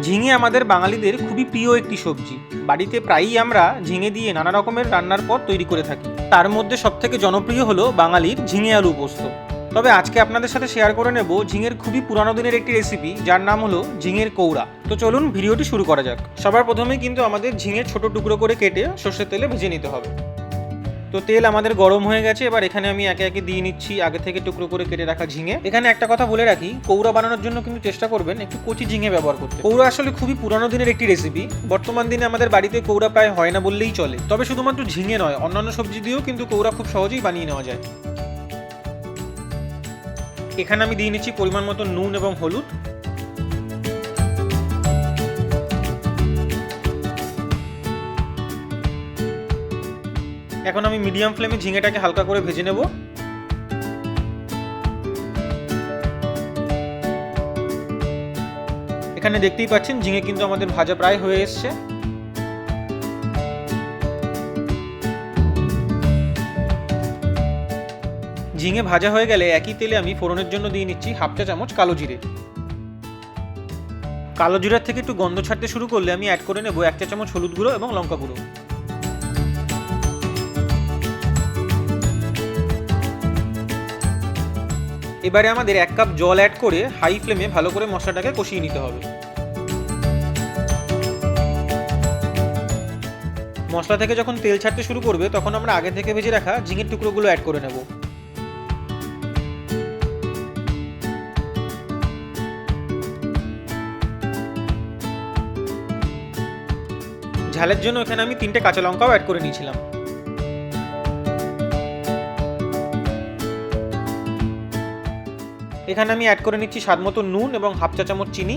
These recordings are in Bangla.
ঝিঙে আমাদের বাঙালিদের খুবই প্রিয় একটি সবজি। বাড়িতে প্রায়ই আমরা ঝিঙে দিয়ে নানা রকমের রান্নার পদ তৈরি করে থাকি। তার মধ্যে সবথেকে জনপ্রিয় হলো বাঙালির ঝিঙে আলু পোস্ত। তবে আজকে আপনাদের সাথে শেয়ার করে নেব ঝিঙের খুবই পুরানো দিনের একটি রেসিপি, যার নাম হলো ঝিঙের কৌড়া। তো চলুন ভিডিওটি শুরু করা যাক। সবার প্রথমেই কিন্তু আমাদের ঝিঙে ছোট টুকরো করে কেটে সর্ষের তেলে ভেজে নিতে হবে। তো তেল আমাদের গরম হয়ে গেছে, এবার এখানে আমি একে একে দিয়ে নিচ্ছি আগে থেকে টুকরো করে কেটে রাখা ঝিঙে। এখানে একটা কথা বলে রাখি, কৌড়া বানানোর জন্য কিন্তু চেষ্টা করবেন একটু কচি ঝিঙে ব্যবহার করতে। কৌড়া আসলে খুবই পুরানো দিনের একটি রেসিপি। বর্তমান দিনে আমাদের বাড়িতে কৌড়া প্রায় হয় না বললেই চলে। তবে শুধুমাত্র ঝিঙে নয়, অন্যান্য সবজি দিয়েও কিন্তু কৌড়া খুব সহজেই বানিয়ে নেওয়া যায়। এখানে আমি দিয়ে নিচ্ছি পরিমাণ মতো নুন এবং হলুদ। এখন আমি মিডিয়াম ফ্লেমে ঝিঙেটাকে হালকা করে ভেজে নেব। এখানে দেখতেই পাচ্ছেন ঝিঙে কিন্তু আমাদের ভাজা প্রায় হয়ে এসছে। ঝিঙে ভাজা হয়ে গেলে একই তেলে আমি ফোড়নের জন্য দিয়ে নিচ্ছি হাফ চা চামচ কালো জিরে। কালো জিরার থেকে একটু গন্ধ ছাড়তে শুরু করলে আমি অ্যাড করে নেব 1 চা চামচ হলুদ গুঁড়ো এবং লঙ্কা গুঁড়ো। এবারে আমাদের 1 কাপ জল অ্যাড করে হাই ফ্লেমে ভালো করে মশলাটাকে কষিয়ে নিতে হবে। মশলা থেকে যখন তেল ছাড়তে শুরু করবে তখন আমরা আগে থেকে ভেজে রাখা ঝিঙের টুকরোগুলো অ্যাড করে নেব। ঝালের জন্য এখানে আমি 3টে কাঁচা লঙ্কাও অ্যাড করে নিয়েছিলাম। এখানে আমি অ্যাড করে নিচ্ছি স্বাদ মতো নুন এবং হাফ চা চামচ চিনি।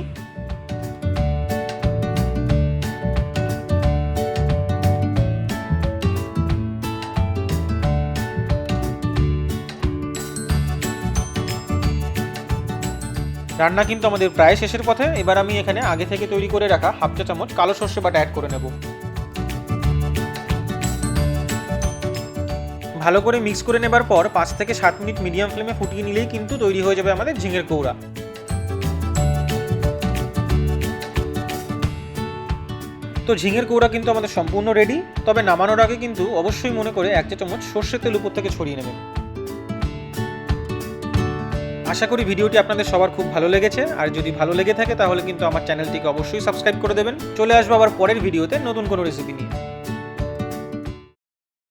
রান্না কিন্তু আমাদের প্রায় শেষের পথে। এবার আমি এখানে আগে থেকে তৈরি করে রাখা হাফ চা চামচ কালো সর্ষে বাটা অ্যাড করে নেব। ভালো করে মিক্স করে নেবার পর 5 থেকে 7 মিনিট মিডিয়াম ফ্লেমে ফুটিয়ে নিলেই কিন্তু তৈরি হয়ে যাবে আমাদের ঝিঙের কৌড়া। তো ঝিঙের কৌড়া কিন্তু আমাদের সম্পূর্ণ রেডি। তবে নামানোর আগে কিন্তু অবশ্যই মনে করে 1 চা চামচ সর্ষের তেল উপর থেকে ছড়িয়ে নেবেন। আশা করি ভিডিওটি আপনাদের সবার খুব ভালো লেগেছে। আর যদি ভালো লেগে থাকে তাহলে কিন্তু আমার চ্যানেলটিকে অবশ্যই সাবস্ক্রাইব করে দেবেন। চলে আসবো আবার পরের ভিডিওতে নতুন কোনো রেসিপি নিয়ে।